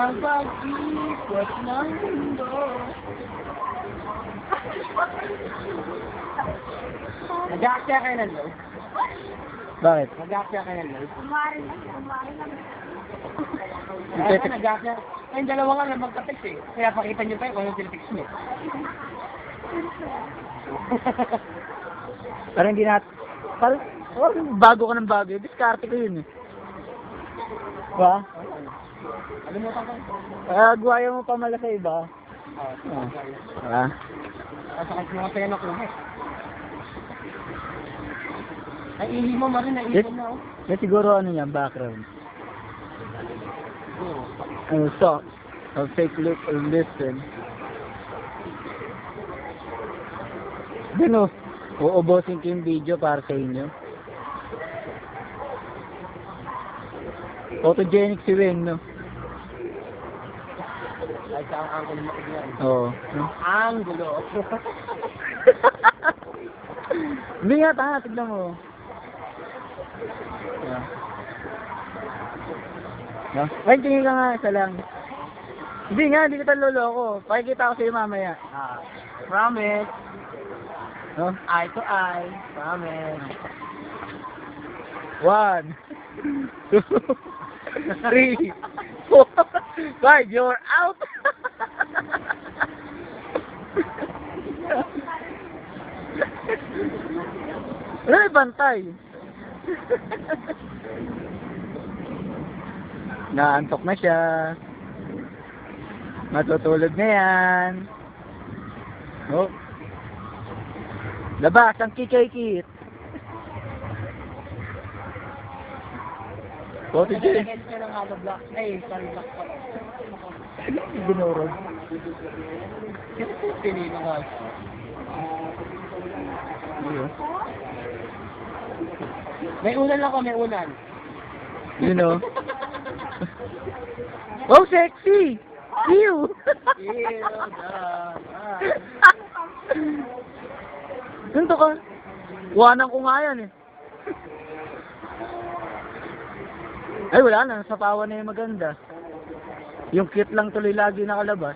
Sa pag-ikot ng mundo. Nag-aakya kayo ng load? Bakit? Nag-aakya kayo ng load? Kumari lang. Kaya ka nag-aakya. Kayong dalawa nga lang magka-text eh. Kaya pakita nyo tayo kung anong tinatext nyo. Parang hindi parang, bago ka ng bago. Diskarte ko yun eh. Ba? Alimutan ko. Guwaya mo pa mala sa iba. Ah. Kasakit mo kasi yan ako eh. Ay, ihi mo marin, naipon na oh. Yan siguro ano yan, background. So, I'll take a look and listen. Dino, uubosin ko yung video para sa inyo. Photogenic si Wen, no? Ay, sa ang anggulo mo kagyan. Oo. Anggulo. Hindi nga, tanga, tignan mo. Yeah. No? Ay, tingin ka nga, isa lang. Hindi nga, hindi kita loloko. Pakikita ko sa'yo mamaya. Promise. No? Eye to eye. Promise. 1, 2, 3, 4, 5, you're out! Wala may bantay. Naantok na siya. Matutulog na yan. Oh. Labas ang kikay-kit. Photogenic. Nagagay siya ng hollow block. Ay, sorry block pa. Binurog. Pinino nga. May ulan ako, may ulan. You know. Oh, sexy! Ew! Ganto ka? Wanan ko nga yan eh. Ay, wala na. Sa pawa na yung maganda. Yung cute lang tuloy lagi nakalabas.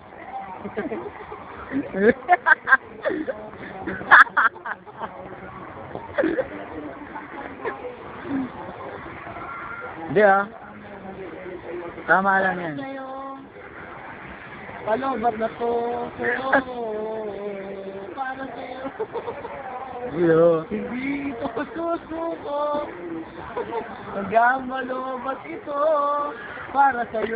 Hindi ah. Tama lang yan. Palobar na to. Para sa'yo. Yo. Hindi ito susuko. Hanggang malubat ito. Para sa'yo.